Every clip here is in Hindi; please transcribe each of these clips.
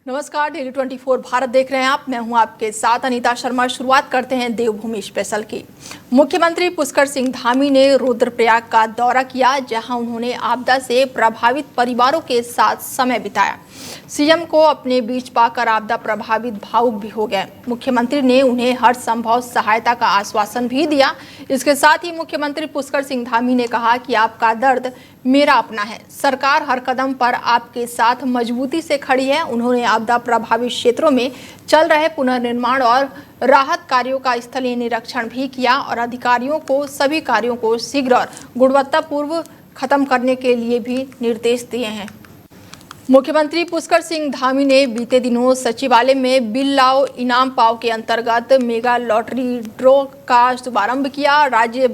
नमस्कार, डेली 24 भारत देख रहे हैं आप। मैं हूं आपके साथ अनीता शर्मा। शुरुआत करते हैं देवभूमि स्पेशल की। मुख्यमंत्री पुष्कर सिंह धामी ने रुद्रप्रयाग का दौरा किया, जहां उन्होंने आपदा से प्रभावित परिवारों के साथ समय बिताया। सीएम को अपने बीच पाकर आपदा प्रभावित भावुक भी हो गए। मुख्यमंत्री ने उन्हें हर संभव सहायता का आश्वासन भी दिया। इसके साथ ही मुख्यमंत्री पुष्कर सिंह धामी ने कहा कि आपका दर्द मेरा अपना है, सरकार हर कदम पर आपके साथ मजबूती से खड़ी है। उन्होंने आपदा प्रभावित क्षेत्रों में चल रहे पुनर्निर्माण और राहत कार्यों का स्थलीय निरीक्षण भी किया और अधिकारियों को सभी कार्यों को शीघ्र और गुणवत्तापूर्व खत्म करने के लिए भी निर्देश दिए हैं। मुख्यमंत्री पुष्कर सिंह धामी ने बीते दिनों सचिवालय में बिल लाओ इनाम पाओ के अंतर्गत मेगा लॉटरी ड्रॉ का शुभारंभ किया। राज्य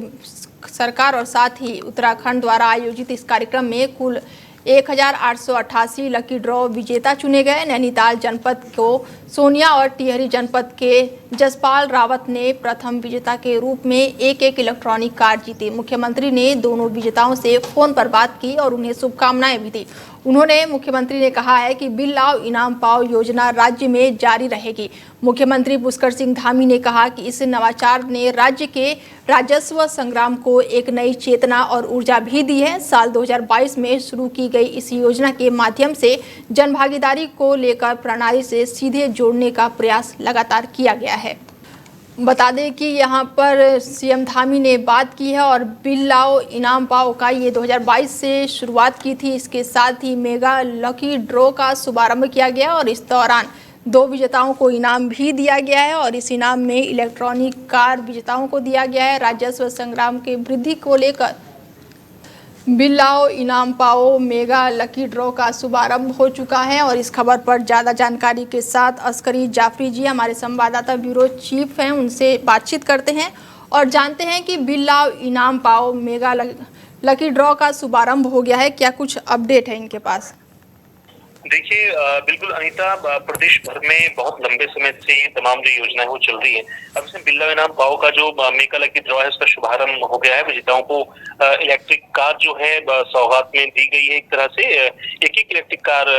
सरकार और साथ ही उत्तराखंड द्वारा आयोजित इस कार्यक्रम में कुल 1888 लकी ड्रॉ विजेता चुने गए। नैनीताल जनपद को सोनिया और टिहरी जनपद के जसपाल रावत ने प्रथम विजेता के रूप में एक इलेक्ट्रॉनिक कार जीती। मुख्यमंत्री ने दोनों विजेताओं से फोन पर बात की और उन्हें शुभकामनाएं भी दी। मुख्यमंत्री ने कहा है कि बिल लाओ इनाम पाओ योजना राज्य में जारी रहेगी। मुख्यमंत्री पुष्कर सिंह धामी ने कहा कि इस नवाचार ने राज्य के राजस्व संग्राम को एक नई चेतना और ऊर्जा भी दी है। साल 2022 में शुरू की गई इस योजना के माध्यम से जनभागीदारी को लेकर प्रणाली से सीधे जोड़ने का प्रयास लगातार किया गया है। बता दें कि यहाँ पर सीएम धामी ने बात की है और बिल लाओ इनाम पाओ का ये 2022 से शुरुआत की थी। इसके साथ ही मेगा लकी ड्रॉ का शुभारंभ किया गया और इस दौरान 2 विजेताओं को इनाम भी दिया गया है और इस इनाम में इलेक्ट्रॉनिक कार विजेताओं को दिया गया है। राजस्व संग्राम के वृद्धि को लेकर बिल लाओ इनाम पाओ मेगा लकी ड्रॉ का शुभारंभ हो चुका है और इस खबर पर ज़्यादा जानकारी के साथ अस्करी जाफरी जी हमारे संवाददाता ब्यूरो चीफ हैं, उनसे बातचीत करते हैं और जानते हैं कि बिल लाओ इनाम पाओ मेगा लकी ड्रॉ का शुभारंभ हो गया है। क्या कुछ अपडेट है इनके पास? देखिए, बिल्कुल अनीता, प्रदेश भर में बहुत लंबे समय से ये तमाम जो योजनाएं वो चल रही है। अब इसमें बिल लाओ इनाम पाओ का जो मेगा लकी ड्रॉ है उसका शुभारंभ हो गया है। विजेताओं को इलेक्ट्रिक कार जो है सौगात में दी गई है। एक तरह से एक इलेक्ट्रिक कार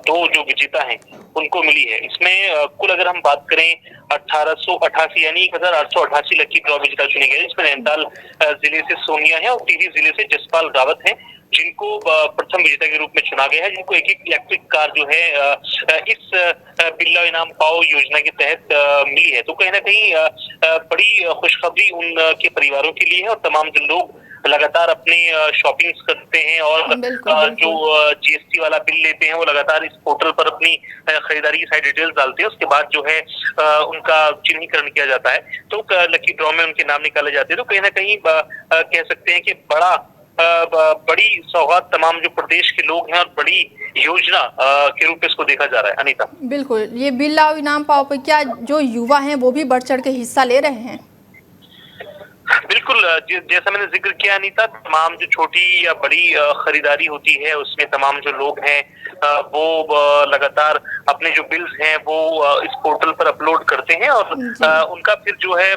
2 जो विजेता हैं उनको मिली है। इसमें कुल अगर हम बात करें 1888 यानी 1888 लकी ड्रॉ विजेता चुने गए। इसमें नैनीताल जिले से सोनिया है और टिहरी जिले से जसपाल रावत है, जिनको प्रथम विजेता के रूप में चुना गया है, जिनको एक इलेक्ट्रिक कार जो है इस बिल लाओ इनाम पाओ योजना के तहत मिली है। तो कहीं ना कहीं बड़ी खुशखबरी उनके परिवारों के लिए है और तमाम जो लोग लगातार अपने शॉपिंग्स करते हैं और जो जीएसटी वाला बिल लेते हैं वो लगातार इस पोर्टल पर अपनी खरीदारी की सारी डिटेल्स डालते हैं। उसके बाद जो है उनका चिन्हीकरण किया जाता है, तो लकी ड्रॉ में उनके नाम निकाले जाते हैं। तो कहीं ना कहीं कह सकते हैं कि बड़ी सौगात तमाम जो प्रदेश के लोग हैं और बड़ी योजना के रूप में इसको देखा जा रहा है। अनीता, बिल्कुल, ये बिल लाओ इनाम पाओ पर क्या जो युवा हैं वो भी बढ़ चढ़ के हिस्सा ले रहे हैं? बिल्कुल, जैसा मैंने जिक्र किया अनीता, तमाम जो छोटी या बड़ी खरीदारी होती है उसमें तमाम जो लोग हैं वो लगातार अपने जो बिल्स हैं वो इस पोर्टल पर अपलोड करते हैं और उनका फिर जो है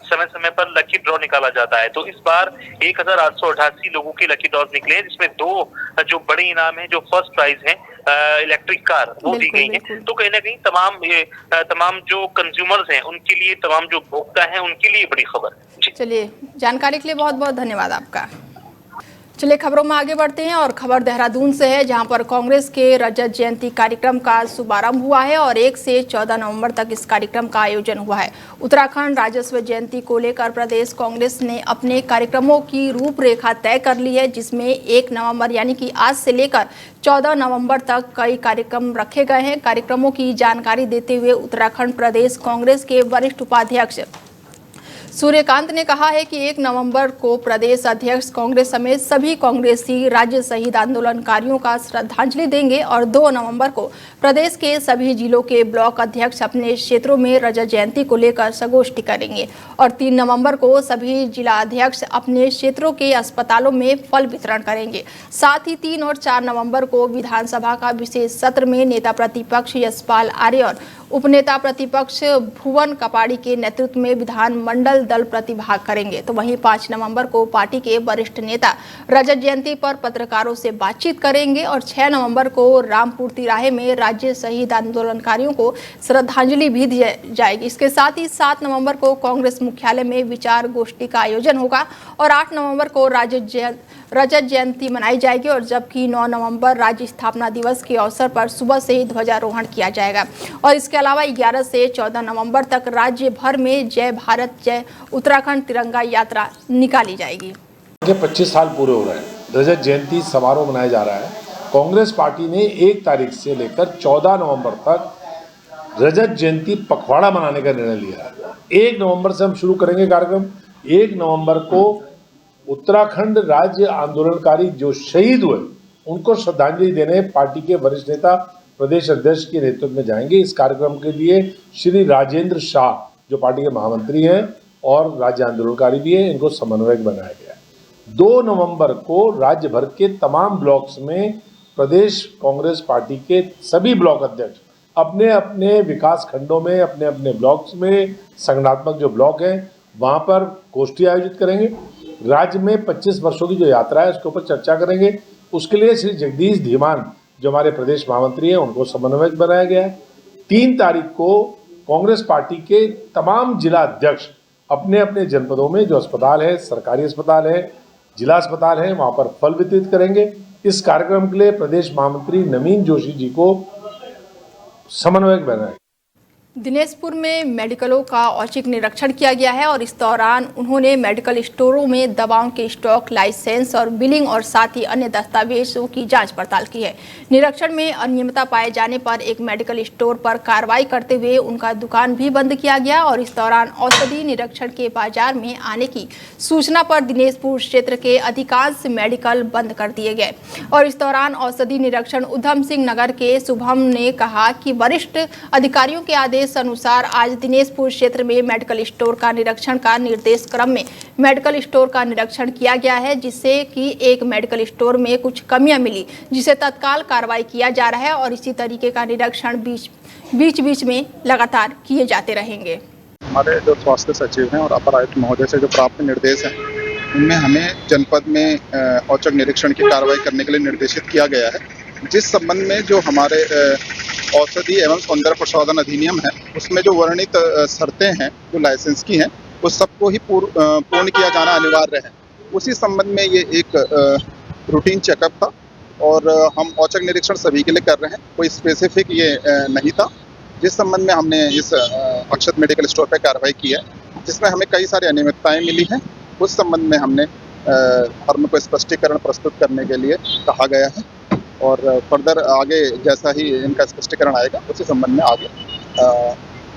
समय समय पर लकी ड्रॉ निकाला जाता है। तो इस बार 1888 लोगों की लकी ड्रॉ निकले हैं, जिसमें 2 जो बड़े इनाम हैं, जो फर्स्ट प्राइज है इलेक्ट्रिक कार, वो दी गई है। तो कहीं ना कहीं तमाम जो कंज्यूमर्स हैं उनके लिए, तमाम जो उपभोक्ता हैं उनके लिए बड़ी खबर है। चलिए, जानकारी के लिए बहुत बहुत धन्यवाद आपका। चलिए खबरों में आगे बढ़ते हैं और खबर देहरादून से है, जहां पर कांग्रेस के रजत जयंती कार्यक्रम का शुभारंभ हुआ है और 1 से 14 नवंबर तक इस कार्यक्रम का आयोजन हुआ है। उत्तराखंड राजस्व जयंती को लेकर प्रदेश कांग्रेस ने अपने कार्यक्रमों की रूपरेखा तय कर ली है, जिसमें 1 नवंबर यानी कि आज से लेकर 14 नवंबर तक कई कार्यक्रम रखे गए हैं। कार्यक्रमों की जानकारी देते हुए उत्तराखंड प्रदेश कांग्रेस के वरिष्ठ उपाध्यक्ष सूर्यकांत ने कहा है कि 1 नवंबर को प्रदेश अध्यक्ष कांग्रेस समेत सभी कांग्रेसी राज्य शहीद आंदोलनकारियों का श्रद्धांजलि देंगे और 2 नवंबर को प्रदेश के सभी जिलों के ब्लॉक अध्यक्ष अपने क्षेत्रों में रजत जयंती को लेकर संगोष्ठी करेंगे और 3 नवंबर को सभी जिला अध्यक्ष अपने क्षेत्रों के अस्पतालों में फल वितरण करेंगे। साथ ही 3 और 4 नवंबर को विधानसभा का विशेष सत्र में नेता प्रतिपक्ष यशपाल आर्य और उपनेता प्रतिपक्ष भुवन कपाड़ी के नेतृत्व में विधानमंडल दल प्रतिभाग करेंगे। तो वहीं 5 नवंबर को पार्टी के वरिष्ठ नेता रजत जयंती पर पत्रकारों से बातचीत करेंगे और 6 नवंबर को रामपुर तिराहे में राज्य शहीद आंदोलनकारियों को श्रद्धांजलि भी दी जाएगी। इसके साथ ही 7 नवंबर को कांग्रेस मुख्यालय में विचार गोष्ठी का आयोजन होगा और 8 नवंबर को रजत जयंती मनाई जाएगी और जबकि 9 नवंबर राज्य स्थापना दिवस के अवसर पर सुबह से ही ध्वजारोहण किया जाएगा और इसके अलावा 11 से 14 नवंबर तक राज्य भर में जय भारत जय उत्तराखंड तिरंगा यात्रा निकाली जाएगी। 25 साल पूरे हो रहे हैं, रजत जयंती समारोह मनाया जा रहा है। कांग्रेस पार्टी ने 1 तारीख से लेकर 14 नवंबर तक रजत जयंती पखवाड़ा मनाने का निर्णय लिया है। 1 नवंबर से हम शुरू करेंगे कार्यक्रम। 1 नवंबर को उत्तराखंड राज्य आंदोलनकारी जो शहीद हुए उनको श्रद्धांजलि देने पार्टी के वरिष्ठ नेता प्रदेश अध्यक्ष के नेतृत्व में जाएंगे। इस कार्यक्रम के लिए श्री राजेंद्र शाह जो पार्टी के महामंत्री हैं और राज्य आंदोलनकारी भी हैं, इनको समन्वयक बनाया गया है। 2 नवंबर को राज्य भर के तमाम ब्लॉक्स में प्रदेश कांग्रेस पार्टी के सभी ब्लॉक अध्यक्ष अपने अपने विकास खंडों में अपने अपने ब्लॉक्स में संगठनात्मक जो ब्लॉक हैं वहाँ पर गोष्ठी आयोजित करेंगे। राज्य में 25 वर्षों की जो यात्रा है उसके ऊपर चर्चा करेंगे। उसके लिए श्री जगदीश धीमान जो हमारे प्रदेश महामंत्री हैं उनको समन्वयक बनाया गया है। 3 तारीख को कांग्रेस पार्टी के तमाम जिला अध्यक्ष अपने अपने जनपदों में जो अस्पताल है, सरकारी अस्पताल है, जिला अस्पताल है, वहाँ पर फल वितरित करेंगे। इस कार्यक्रम के लिए प्रदेश महामंत्री नवीन जोशी जी को समन्वयक बनाया। दिनेशपुर में मेडिकलों का औचक निरीक्षण किया गया है और इस दौरान उन्होंने मेडिकल स्टोरों में दवाओं के स्टॉक, लाइसेंस और बिलिंग और साथ ही अन्य दस्तावेजों की जांच पड़ताल की है। निरीक्षण में अनियमितता पाए जाने पर एक मेडिकल स्टोर पर कार्रवाई करते हुए उनका दुकान भी बंद किया गया और इस दौरान औषधि निरीक्षण के बाजार में आने की सूचना पर दिनेशपुर क्षेत्र के अधिकांश मेडिकल बंद कर दिए गए और इस दौरान औषधि निरीक्षण उधम सिंह नगर के शुभम ने कहा कि वरिष्ठ अधिकारियों के आदेश अनुसार आज दिनेशपुर क्षेत्र में मेडिकल स्टोर का निरीक्षण का निर्देश क्रम में मेडिकल स्टोर का निरीक्षण किया गया है, जिससे कि एक मेडिकल स्टोर में कुछ कमियां मिली जिसे तत्काल कार्रवाई किया जा रहा है और इसी तरीके का निरीक्षण बीच में लगातार किए जाते रहेंगे। हमारे जो स्वास्थ्य सचिव हैं और अपर आयुक्त महोदय से जो प्राप्त निर्देश हैं उनमें हमें जनपद में औचक निरीक्षण की कार्रवाई करने के लिए निर्देशित किया गया है, जिस संबंध में जो हमारे औषधि एवं सौंदर्य प्रसाधन अधिनियम है उसमें जो वर्णित शर्तें हैं जो लाइसेंस की हैं उस सबको ही पूर्ण किया जाना अनिवार्य है। उसी संबंध में ये एक रूटीन चेकअप था और हम औचक निरीक्षण सभी के लिए कर रहे हैं, कोई स्पेसिफिक ये नहीं था। जिस संबंध में हमने इस अक्षत मेडिकल स्टोर पर कार्रवाई की है जिसमें हमें कई सारी अनियमितताएं मिली हैं, उस संबंध में हमने धर्म को स्पष्टीकरण प्रस्तुत करने के लिए कहा गया है और फर्दर आगे जैसा ही इनका स्पष्टीकरण आएगा उसी संबंध में आगे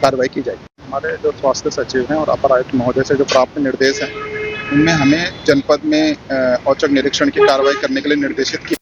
कार्रवाई की जाएगी। हमारे जो स्वास्थ्य सचिव हैं और अपर आयुक्त महोदय से जो प्राप्त निर्देश हैं उनमें हमें जनपद में औचक निरीक्षण की कार्रवाई करने के लिए निर्देशित किया।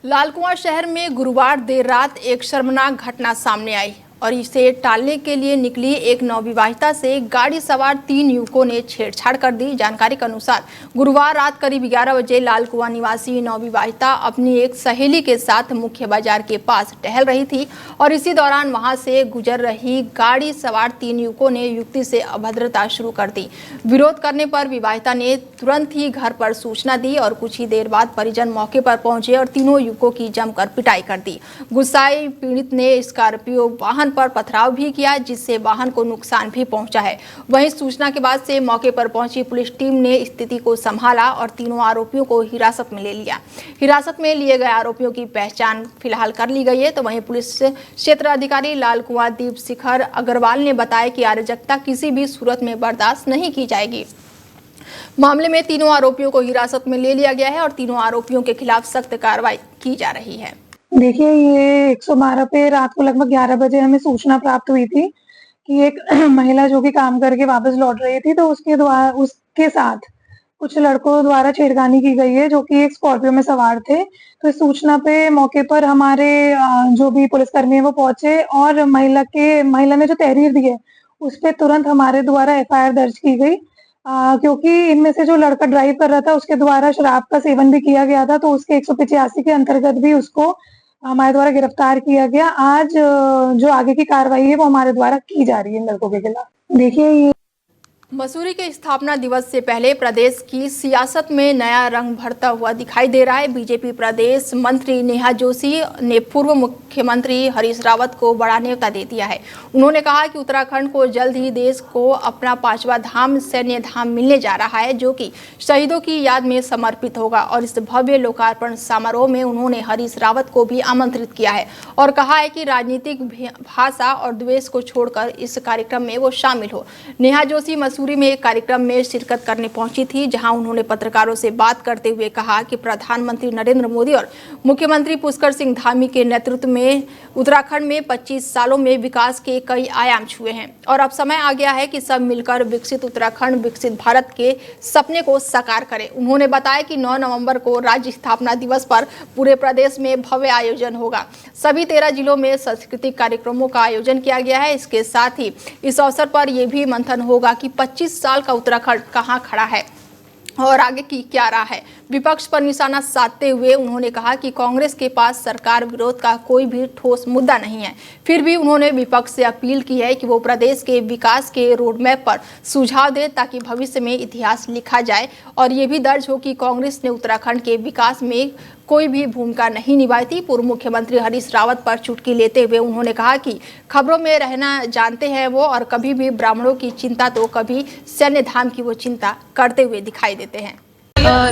लालकुआं शहर में गुरुवार देर रात एक शर्मनाक घटना सामने आई और इसे टालने के लिए निकली एक नवविवाहिता से गाड़ी सवार 3 युवकों ने छेड़छाड़ कर दी। जानकारी के अनुसार गुरुवार रात करीब 11 बजे लालकुआं निवासी नवविवाहिता अपनी एक सहेली के साथ मुख्य बाजार के पास टहल रही थी और इसी दौरान वहां से गुजर रही गाड़ी सवार 3 युवकों ने युवती से अभद्रता शुरू कर दी। विरोध करने पर विवाहिता ने तुरंत ही घर पर सूचना दी और कुछ ही देर बाद परिजन मौके पर पहुंचे और तीनों युवकों की जमकर पिटाई कर दी। गुस्साई पीड़ित ने स्कॉर्पियो वाहन पर पथराव भी किया जिससे वाहन को नुकसान भी पहुंचा है। वहीं सूचना के बाद से मौके पर पहुंची पुलिस टीम ने स्थिति को संभाला और तीनों आरोपियों को हिरासत में ले लिया। हिरासत में लिए गए आरोपियों की पहचान फिलहाल कर ली गई है। तो वहीं पुलिस क्षेत्र अधिकारी लालकुआं दीप शिखर अग्रवाल ने बताया कि अराजकता किसी भी सूरत में बर्दाश्त नहीं की जाएगी। मामले में तीनों आरोपियों को हिरासत में ले लिया गया है और तीनों आरोपियों के खिलाफ सख्त कार्रवाई की जा रही है। देखिए, ये 112 पे रात को लगभग 11 बजे हमें सूचना प्राप्त हुई थी कि एक महिला जो कि काम करके वापस लौट रही थी, तो उसके साथ कुछ लड़कों द्वारा छेड़खानी की गई है जो कि एक स्कॉर्पियो में सवार थे। तो इस सूचना पे मौके पर हमारे जो भी पुलिसकर्मी है वो पहुंचे और महिला ने जो तहरीर दी है उस पे तुरंत हमारे द्वारा FIR दर्ज की गई, क्योंकि इनमें से जो लड़का ड्राइव कर रहा था उसके द्वारा शराब का सेवन भी किया गया था, तो उसके 185 के अंतर्गत भी उसको हमारे द्वारा गिरफ्तार किया गया। आज जो आगे की कार्रवाई है वो हमारे द्वारा की जा रही है इन लड़कों के खिलाफ। देखिए, ये मसूरी के स्थापना दिवस से पहले प्रदेश की सियासत में नया रंग भरता हुआ दिखाई दे रहा है। बीजेपी प्रदेश मंत्री नेहा जोशी ने पूर्व मुख्यमंत्री हरीश रावत को बड़ा न्योता दे दिया है। उन्होंने कहा कि उत्तराखंड को जल्द ही देश को अपना 5वां धाम सैन्य धाम मिलने जा रहा है, जो कि शहीदों की याद में समर्पित होगा। और इस भव्य लोकार्पण समारोह में उन्होंने हरीश रावत को भी आमंत्रित किया है और कहा है कि राजनीतिक भाषा और द्वेष को छोड़कर इस कार्यक्रम में वो शामिल हो। नेहा जोशी मसूरी में एक कार्यक्रम में शिरकत करने पहुंची थी, जहां उन्होंने पत्रकारों से बात करते हुए कहा कि प्रधानमंत्री नरेंद्र मोदी और मुख्यमंत्री पुष्कर सिंह धामी के नेतृत्व में उत्तराखंड में 25 सालों में विकास के कई आयाम छुए हैं और अब समय आ गया है कि सब मिलकर विकसित उत्तराखंड, विकसित भारत के सपने को साकार करें। उन्होंने बताया कि 9 नवंबर को राज्य स्थापना दिवस पर पूरे प्रदेश में भव्य आयोजन होगा। सभी 13 जिलों में सांस्कृतिक कार्यक्रमों का आयोजन किया गया है। इसके साथ ही इस अवसर पर यह भी मंथन होगा कि 25 साल का उत्तराखंड कहां खड़ा है और आगे की क्या राह है। विपक्ष पर निशाना साधते हुए उन्होंने कहा कि कांग्रेस के पास सरकार विरोध का कोई भी ठोस मुद्दा नहीं है। फिर भी उन्होंने विपक्ष से अपील की है कि वो प्रदेश के विकास के रोडमैप पर सुझाव दे, ताकि भविष्य में इतिहास लिखा जाए और ये भी दर्ज हो कि कांग्रेस ने उत्तराखंड के विकास में कोई भी भूमिका नहीं निभाई थी। पूर्व मुख्यमंत्री हरीश रावत पर चुटकी लेते हुए उन्होंने कहा कि खबरों में रहना जानते हैं वो, और कभी भी ब्राह्मणों की चिंता तो कभी सैन्य धाम की वो चिंता करते हुए दिखाई देते हैं।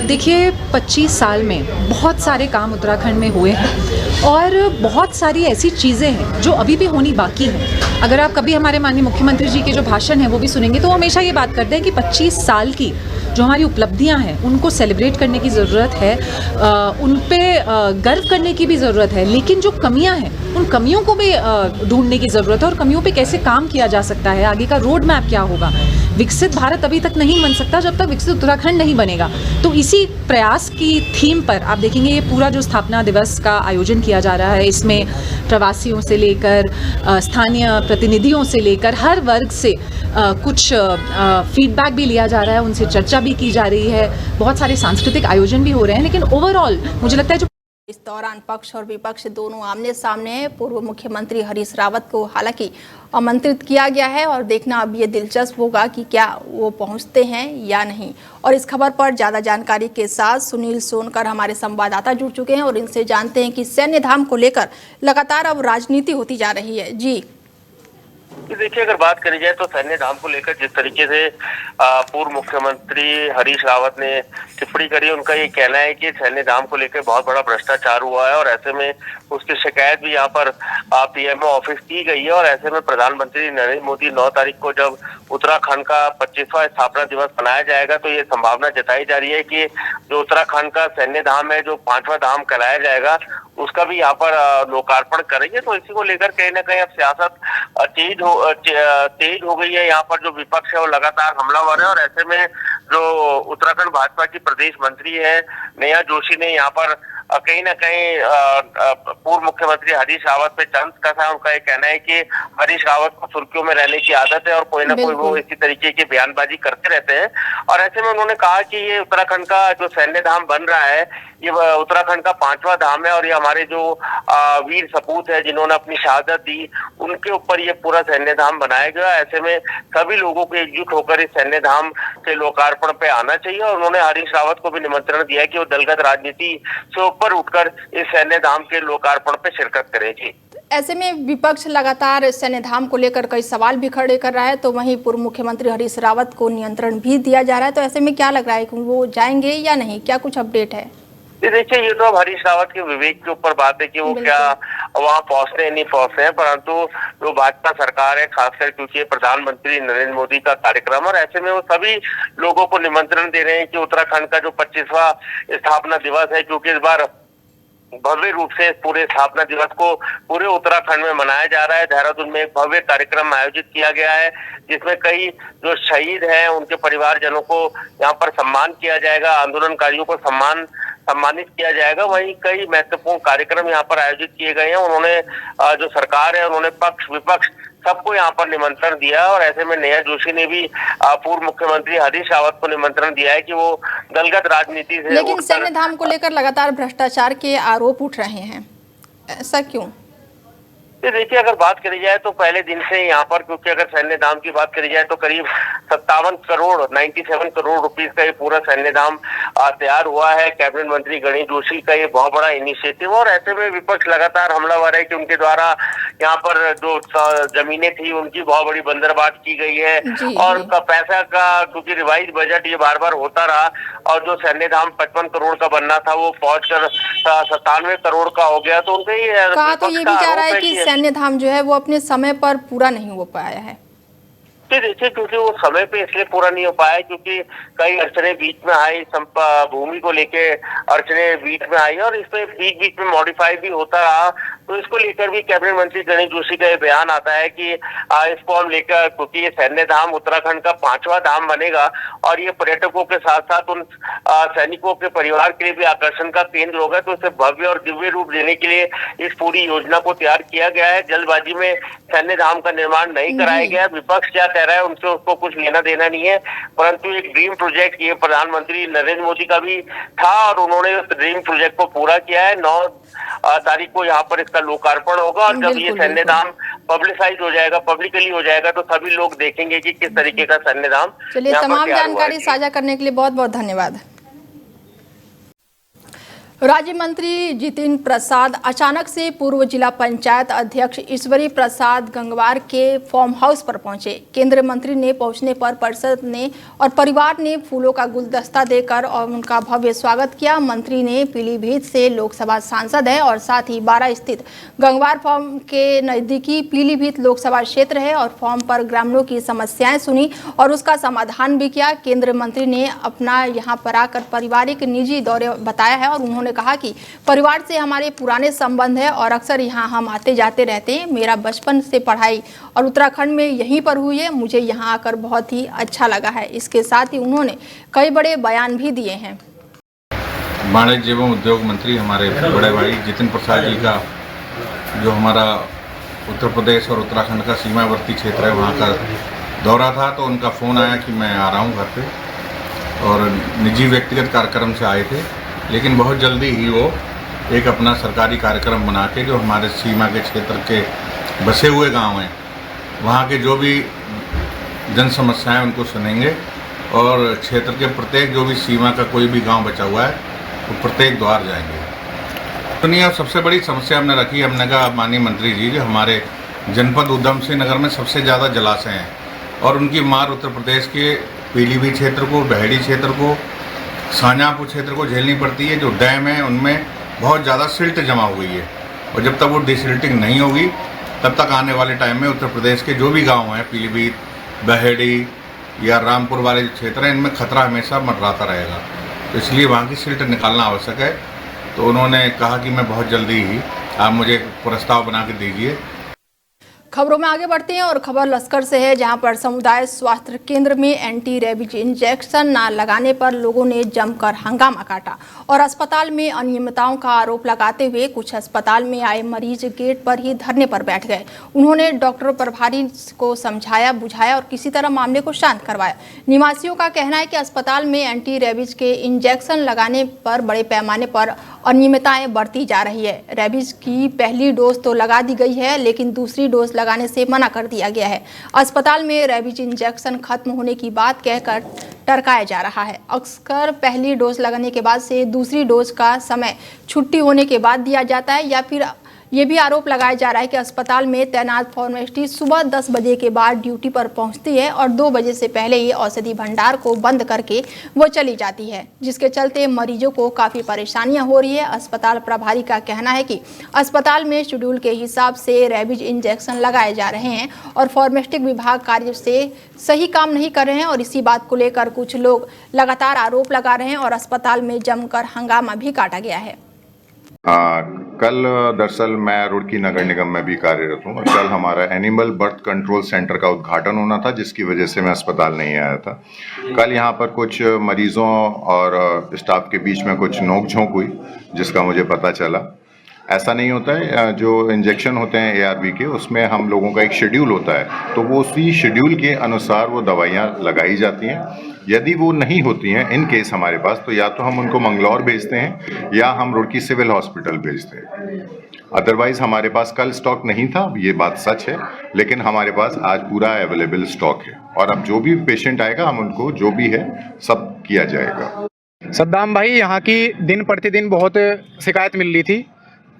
देखिए, 25 साल में बहुत सारे काम उत्तराखंड में हुए हैं और बहुत सारी ऐसी चीज़ें हैं जो अभी भी होनी बाकी हैं। अगर आप कभी हमारे माननीय मुख्यमंत्री जी के जो भाषण हैं वो भी सुनेंगे तो वो हमेशा ये बात करते हैं कि 25 साल की जो हमारी उपलब्धियां हैं उनको सेलिब्रेट करने की ज़रूरत है, उन पे गर्व करने की भी ज़रूरत है, लेकिन जो कमियां हैं उन कमियों को भी ढूंढने की ज़रूरत है और कमियों पे कैसे काम किया जा सकता है, आगे का रोड मैप क्या होगा। विकसित भारत अभी तक नहीं बन सकता जब तक विकसित उत्तराखंड नहीं बनेगा। तो इसी प्रयास की थीम पर आप देखेंगे ये पूरा जो स्थापना दिवस का आयोजन किया जा रहा है, इसमें प्रवासियों से लेकर स्थानीय प्रतिनिधियों से लेकर हर वर्ग से कुछ फीडबैक भी लिया जा रहा है, उनसे चर्चा भी की जा रही है, बहुत सारे सांस्कृतिक आयोजन भी हो रहे हैं। लेकिन ओवरऑल मुझे लगता है जो इस दौरान पक्ष और विपक्ष दोनों आमने सामने हैं। पूर्व मुख्यमंत्री हरीश रावत को हालांकि आमंत्रित किया गया है और देखना अब ये दिलचस्प होगा कि क्या वो पहुंचते हैं या नहीं। और इस खबर पर ज़्यादा जानकारी के साथ सुनील सोनकर हमारे संवाददाता जुड़ चुके हैं और इनसे जानते हैं कि सैन्य धाम को लेकर लगातार अब राजनीति होती जा रही है। जी देखिए, अगर बात करी जाए तो सैन्य धाम को लेकर जिस तरीके से पूर्व मुख्यमंत्री हरीश रावत ने टिप्पणी करी, उनका ये कहना है कि सैन्य धाम को लेकर बहुत बड़ा भ्रष्टाचार हुआ है और ऐसे में उसकी शिकायत भी यहाँ पर पीएमओ ऑफिस की गई है। और ऐसे में प्रधानमंत्री नरेंद्र मोदी 9 तारीख को जब उत्तराखंड का 25वां स्थापना दिवस मनाया जाएगा तो ये संभावना जताई जा रही है कि जो उत्तराखंड का सैन्य धाम है, जो 5वां धाम कहलाया जाएगा, उसका भी यहाँ पर लोकार्पण करेंगे। तो इसी को लेकर कहीं ना कहीं अब सियासत तेज हो गई है। यहाँ पर जो विपक्ष है वो लगातार हमलावर है और ऐसे में जो उत्तराखंड भाजपा की प्रदेश मंत्री है नेहा जोशी ने यहाँ पर कहीं ना कहीं पूर्व मुख्यमंत्री हरीश रावत पे तंज कसा है। उनका ये कहना है कि हरीश रावत को सुर्खियों में रहने की आदत है और कोई ना कोई वो इसी तरीके की बयानबाजी करते रहते हैं। और ऐसे में उन्होंने कहा कि ये उत्तराखंड का जो सैन्य धाम बन रहा है ये उत्तराखंड का 5वां धाम है और ये हमारे जो वीर सपूत है जिन्होंने अपनी शहादत दी उनके ऊपर ये पूरा सैन्य धाम बनाया गया। ऐसे में सभी लोगों को एकजुट होकर इस सैन्य धाम के लोकार्पण पे आना चाहिए और उन्होंने हरीश रावत को भी निमंत्रण दिया है कि वो दलगत राजनीति से ऊपर उठकर इस सैन्य धाम के लोकार्पण पे शिरकत करेगी। ऐसे में विपक्ष लगातार सैन्य धाम को लेकर कई सवाल भी खड़े कर रहा है, तो वहीं पूर्व मुख्यमंत्री हरीश रावत को नियंत्रण भी दिया जा रहा है। तो ऐसे में क्या लग रहा है कि वो जाएंगे या नहीं, क्या कुछ अपडेट है? देखिए, ये तो अब हरीश रावत के विवेक के ऊपर बात है कि वो क्या वहाँ पहुंचते हैं नहीं पहुंचते हैं, परंतु जो भाजपा सरकार है खासकर क्योंकि प्रधानमंत्री नरेंद्र मोदी का कार्यक्रम और ऐसे में वो सभी लोगों को निमंत्रण दे रहे हैं कि उत्तराखंड का जो 25वां स्थापना दिवस है, क्योंकि इस बार भव्य रूप से पूरे स्थापना दिवस को पूरे उत्तराखंड में मनाया जा रहा है। देहरादून में एक भव्य कार्यक्रम आयोजित किया गया है जिसमें कई जो शहीद हैं उनके परिवारजनों को यहाँ पर सम्मान किया जाएगा, आंदोलनकारियों को सम्मानित किया जाएगा। वहीं कई महत्वपूर्ण कार्यक्रम यहाँ पर आयोजित किए गए हैं। उन्होंने जो सरकार है उन्होंने पक्ष विपक्ष सबको यहाँ पर निमंत्रण दिया और ऐसे में नेहा जोशी ने भी पूर्व मुख्यमंत्री हरीश रावत को निमंत्रण दिया है कि वो दलगत राजनीति से लेकिन सैन्य धाम को लेकर लगातार भ्रष्टाचार के आरोप उठ रहे हैं। ऐसा क्यों? देखिए, अगर बात करी जाए तो पहले दिन से यहाँ पर, क्योंकि अगर सैन्य धाम की बात करी जाए तो करीब 57 करोड़ 97 करोड़ रुपीस का ये पूरा सैन्य धाम तैयार हुआ है। कैबिनेट मंत्री गणेश जोशी का ये बहुत बड़ा इनिशिएटिव, और ऐसे में विपक्ष लगातार हमलावर है कि उनके द्वारा यहाँ पर जो जमीनें थी उनकी बहुत बड़ी बंदरबाट की गई है, और उनका पैसा का, क्योंकि रिवाइज बजट ये बार बार होता रहा, और जो सैन्य धाम 55 करोड़ का बनना था वो पहुंचकर 97 करोड़ का हो गया। तो उनके कहा तो ये भी जा रहा है कि सैन्य धाम जो है वो अपने समय पर पूरा नहीं हो पाया है। देखिए, क्योंकि वो समय पे इसलिए पूरा नहीं हो पाया क्योंकि कई अड़चने बीच में आई, भूमि को लेके अड़चने बीच में आई, और इस पे बीच में मॉडिफाई भी होता रहा। तो इसको लेकर भी कैबिनेट मंत्री गणेश जोशी का ये बयान आता है कि इसको हम लेकर, क्योंकि ये सैन्य धाम उत्तराखंड का 5वां धाम बनेगा, और ये पर्यटकों के साथ साथ उन सैनिकों के परिवार के लिए भी आकर्षण का केंद्र होगा। तो इसे भव्य और दिव्य रूप देने के लिए इस पूरी योजना को तैयार किया गया है। जल्दबाजी में सैन्य धाम का निर्माण नहीं कराया गया। विपक्ष क्या कह रहा है उनसे उसको कुछ लेना देना नहीं है, परंतु एक ड्रीम प्रोजेक्ट ये प्रधानमंत्री नरेंद्र मोदी का भी था, और उन्होंने उस ड्रीम प्रोजेक्ट को पूरा किया है। 9 तारीख को यहाँ पर इसका लोकार्पण होगा, और जब ये सैन्य धाम पब्लिसाइज हो जाएगा, पब्लिकली हो जाएगा, तो सभी लोग देखेंगे कि किस तरीके का सैन्य धाम। चलिए, तमाम जानकारी साझा करने के लिए बहुत बहुत धन्यवाद। राज्य मंत्री जितिन प्रसाद अचानक से पूर्व जिला पंचायत अध्यक्ष ईश्वरी प्रसाद गंगवार के फार्म हाउस पर पहुंचे। केंद्रीय मंत्री ने पहुंचने पर परिषद ने और परिवार ने फूलों का गुलदस्ता देकर और उनका भव्य स्वागत किया। मंत्री ने पीलीभीत से लोकसभा सांसद है और साथ ही 12 स्थित गंगवार फार्म के नजदीकी पीलीभीत लोकसभा क्षेत्र है, और फार्म पर ग्रामीणों की समस्याएं सुनी और उसका समाधान भी किया। केंद्रीय मंत्री ने अपना यहां पर आकर पारिवारिक निजी दौरे बताया है, और उन्होंने कहा कि परिवार से हमारे पुराने संबंध है और अक्सर यहाँ हम आते जाते रहते हैं। मेरा बचपन से पढ़ाई और उत्तराखंड में यहीं पर हुई है। मुझे यहाँ आकर बहुत ही अच्छा लगा है। इसके साथ ही उन्होंने कई बड़े बयान भी दिए हैं। वाणिज्य एवं उद्योग मंत्री हमारे बड़े भाई जितिन प्रसाद जी का जो हमारा उत्तर प्रदेश और उत्तराखंड का सीमावर्ती क्षेत्र है वहाँ का दौरा था, तो उनका फ़ोन आया कि मैं आ रहा हूँ घर पे, और निजी व्यक्तिगत कार्यक्रम से आए थे, लेकिन बहुत जल्दी ही वो एक अपना सरकारी कार्यक्रम बना के जो हमारे सीमा के क्षेत्र के बसे हुए गांव हैं वहाँ के जो भी जन समस्याएं उनको सुनेंगे, और क्षेत्र के प्रत्येक जो भी सीमा का कोई भी गांव बचा हुआ है वो प्रत्येक द्वार जाएंगे। सुनिए, सबसे बड़ी समस्या हमने रखी, हमने कहा माननीय मंत्री जी जो हमारे जनपद उधम सिंह नगर में सबसे ज़्यादा जलाशय हैं, और उनकी मार उत्तर प्रदेश के पीलीभीत क्षेत्र को, बहेड़ी क्षेत्र को, शाहजहाँपुर क्षेत्र को झेलनी पड़ती है। जो डैम है उनमें बहुत ज़्यादा सिल्ट जमा हुई है, और जब तक वो डिसिल्टिंग नहीं होगी तब तक आने वाले टाइम में उत्तर प्रदेश के जो भी गांव हैं, पीलीभीत, बहेड़ी या रामपुर वाले जो क्षेत्र हैं, इनमें खतरा हमेशा मंडराता रहेगा। तो इसलिए वहाँ की सिल्ट निकालना आवश्यक है। तो उन्होंने कहा कि मैं बहुत जल्दी ही आप मुझे प्रस्ताव बना के दीजिए। खबरों में आगे बढ़ते हैं और खबर लश्कर से है, जहां पर समुदाय स्वास्थ्य केंद्र में एंटी रेबीज इंजेक्शन न लगाने पर लोगों ने जमकर हंगामा काटा और अस्पताल में अनियमितताओं का आरोप लगाते हुए कुछ अस्पताल में आए मरीज गेट पर ही धरने पर बैठ गए। उन्होंने डॉक्टर प्रभारी को समझाया बुझाया और किसी तरह मामले को शांत करवाया। निवासियों का कहना है कि अस्पताल में एंटी रेबीज के इंजेक्शन लगाने पर बड़े पैमाने पर अनियमितताएं बढ़ती जा रही है। रेबीज की पहली डोज तो लगा दी गई है, लेकिन दूसरी डोज लगाने से मना कर दिया गया है। अस्पताल में रेबीज इंजेक्शन खत्म होने की बात कहकर टरकाया जा रहा है। अक्सर पहली डोज लगाने के बाद से दूसरी डोज का समय छुट्टी होने के बाद दिया जाता है, या फिर ये भी आरोप लगाया जा रहा है कि अस्पताल में तैनात फार्मेसिस्ट सुबह 10 बजे के बाद ड्यूटी पर पहुंचती है और 2 बजे से पहले ही औषधि भंडार को बंद करके वो चली जाती है, जिसके चलते मरीजों को काफ़ी परेशानियां हो रही है। अस्पताल प्रभारी का कहना है कि अस्पताल में शेड्यूल के हिसाब से रेबीज इंजेक्शन लगाए जा रहे हैं और फार्मास्यूटिक विभाग कार्य से सही काम नहीं कर रहे हैं, और इसी बात को लेकर कुछ लोग लगातार आरोप लगा रहे हैं और अस्पताल में जमकर हंगामा भी काटा गया है। कल दरअसल मैं रुड़की नगर निगम में भी कार्यरत हूँ और कल हमारा एनिमल बर्थ कंट्रोल सेंटर का उद्घाटन होना था, जिसकी वजह से मैं अस्पताल नहीं आया था। कल यहाँ पर कुछ मरीजों और स्टाफ के बीच में कुछ नोकझोंक हुई, जिसका मुझे पता चला। ऐसा नहीं होता है। जो इंजेक्शन होते हैं ARV के, उसमें हम लोगों का एक शेड्यूल होता है, तो वो उसी शेड्यूल के अनुसार वो दवाइयाँ लगाई जाती हैं। यदि वो नहीं होती हैं इन केस हमारे पास, तो या तो हम उनको मंगलौर भेजते हैं या हम रुड़की सिविल हॉस्पिटल भेजते हैं। अदरवाइज हमारे पास कल स्टॉक नहीं था, ये बात सच है, लेकिन हमारे पास आज पूरा अवेलेबल स्टॉक है और अब जो भी पेशेंट आएगा हम उनको जो भी है सब किया जाएगा। सद्दाम भाई, यहाँ की दिन प्रतिदिन बहुत शिकायत मिल रही थी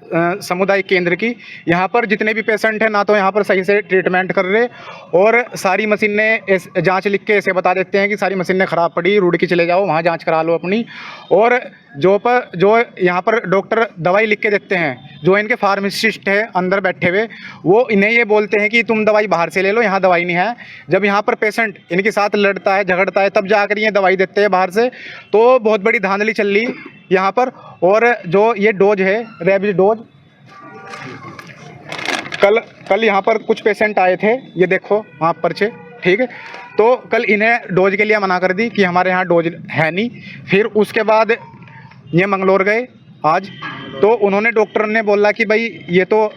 सामुदायिक केंद्र की। यहाँ पर जितने भी पेशेंट हैं ना तो यहाँ पर सही से ट्रीटमेंट कर रहे, और सारी मशीनें जांच लिख के ऐसे बता देते हैं कि सारी मशीनें ख़राब पड़ी, रुड़की चले जाओ वहाँ जांच करा लो अपनी। और जो यहाँ पर डॉक्टर दवाई लिख के देते हैं, जो इनके फार्मासिस्ट है अंदर बैठे हुए, वो इन्हें ये बोलते हैं कि तुम दवाई बाहर से ले लो, यहाँ दवाई नहीं है। जब यहाँ पर पेशेंट इनके साथ लड़ता है, झगड़ता है, तब जाकर ये दवाई देते हैं बाहर से। तो बहुत बड़ी धांधली चल रही यहाँ पर। और जो ये डोज है, रेबीज डोज, कल यहाँ पर कुछ पेशेंट आए थे, ये देखो वहाँ पर्चे, ठीक है। तो कल इन्हें डोज के लिए मना कर दी कि हमारे यहाँ डोज है नहीं। फिर उसके बाद ये मंगलौर गए आज, तो उन्होंने डॉक्टर ने बोला कि भाई ये तो।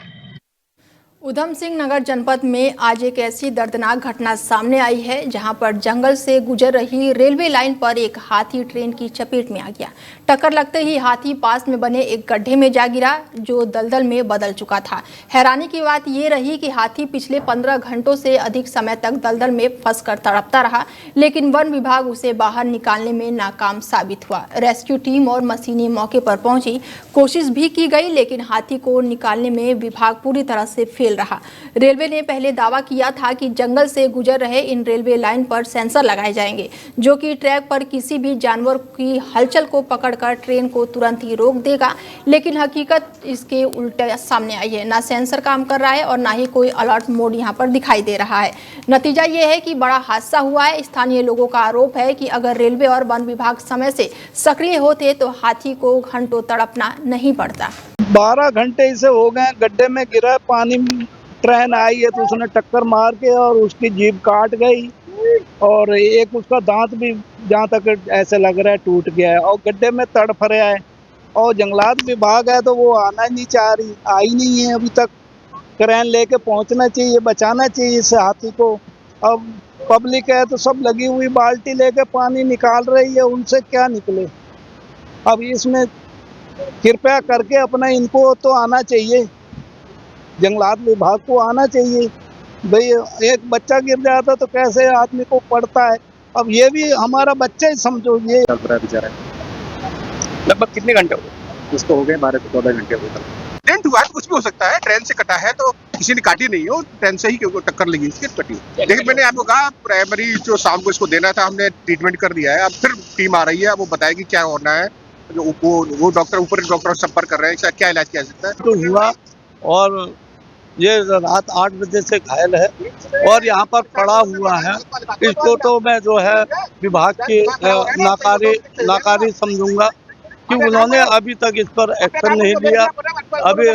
उधम सिंह नगर जनपद में आज एक ऐसी दर्दनाक घटना सामने आई है जहां पर जंगल से गुजर रही रेलवे लाइन पर एक हाथी ट्रेन की चपेट में आ गया। टक्कर लगते ही हाथी पास में बने एक गड्ढे में जा गिरा जो दलदल में बदल चुका था। हैरानी की बात ये रही कि हाथी पिछले 15 घंटों से अधिक समय तक दलदल में फंसकर तड़पता रहा, लेकिन वन विभाग उसे बाहर निकालने में नाकाम साबित हुआ। रेस्क्यू टीम और मशीनें मौके पर पहुंची, कोशिश भी की गई, लेकिन हाथी को निकालने में विभाग पूरी तरह से फेल रहा। रेलवे ने पहले दावा किया था कि जंगल से गुजर रहे इन रेलवे लाइन पर सेंसर लगाए जाएंगे जो कि ट्रैक पर किसी भी जानवर की हलचल को पकड़कर ट्रेन को तुरंत ही रोक देगा, लेकिन हकीकत इसके उल्टे सामने आई है। ना सेंसर काम कर रहा है और ना ही कोई अलर्ट मोड यहां पर दिखाई दे रहा है। नतीजा ये है कि बड़ा हादसा हुआ है। स्थानीय लोगों का आरोप है कि अगर रेलवे और वन विभाग समय से सक्रिय होते तो हाथी को घंटों तड़पना नहीं पड़ता। 12 घंटे इसे हो गए, गड्ढे में गिरा, पानी ट्रेन आई है तो उसने टक्कर मार के और उसकी जीभ काट गई, और एक उसका दांत भी जहाँ तक ऐसे लग रहा है टूट गया है, और गड्ढे में तड़फ रहा है। और जंगलात विभाग है तो वो आना ही नहीं चाह रही, आई नहीं है अभी तक। क्रेन लेके पहुँचना चाहिए, बचाना चाहिए इस हाथी को। अब पब्लिक है तो सब लगी हुई बाल्टी लेके पानी निकाल रही है, उनसे क्या निकले। अब इसमें कृपया करके अपना इनको तो आना चाहिए, जंगलात विभाग को आना चाहिए। भाई एक बच्चा गिर जाता तो कैसे आदमी को पड़ता है, अब ये भी हमारा बच्चा ही समझो। ये बेचारा लगभग कितने घंटे हो गए इसको? हो गए 12 से 14 घंटे हो गए। एक्सीडेंट हुआ है, कुछ भी हो सकता है। ट्रेन से कटा है तो किसी ने काटी नहीं हो, ट्रेन से ही क्यों टक्कर लगी, इसकी कटी। लेकिन मैंने आपको कहा प्राइमरी जो शाम को इसको देना था, हमने ट्रीटमेंट कर दिया है। अब फिर टीम आ रही है, वो बताएगी क्या होना है। वो डॉक्टर ऊपर डॉक्टर संपर्क कर रहे हैं, क्या इलाज किया सकता है। तो हुआ, और ये रात 8 बजे से घायल है और यहाँ पर पड़ा हुआ है। इसको तो मैं जो है विभाग की नाकारी समझूंगा कि उन्होंने अभी तक इस पर एक्शन नहीं लिया। अभी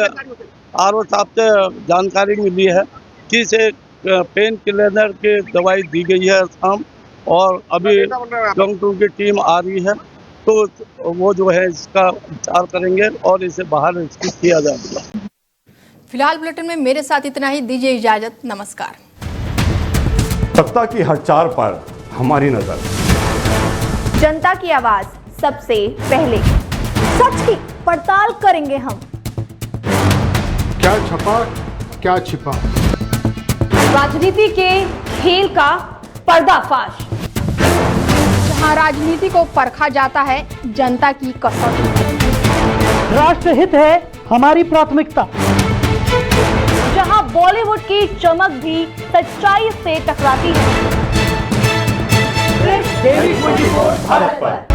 आरओ साहब से जानकारी मिली है कि इसे पेन किलर की दवाई दी गई है शाम, और अभी डॉक्टरों की टीम आ रही है तो वो जो है इसका उपचार करेंगे और इसे बाहर रेस्क्यू किया जाएगा। फिलहाल बुलेटिन में मेरे साथ इतना ही, दीजिए इजाजत, नमस्कार। सत्ता की हर चाल पर हमारी नजर, जनता की आवाज सबसे पहले, सच की पड़ताल करेंगे हम। क्या छपा क्या छिपा, राजनीति के खेल का पर्दाफाश, जहां राजनीति को परखा जाता है जनता की कसौटी। राष्ट्रहित है हमारी प्राथमिकता, जहां बॉलीवुड की चमक भी सच्चाई से टकराती है। भारत पर।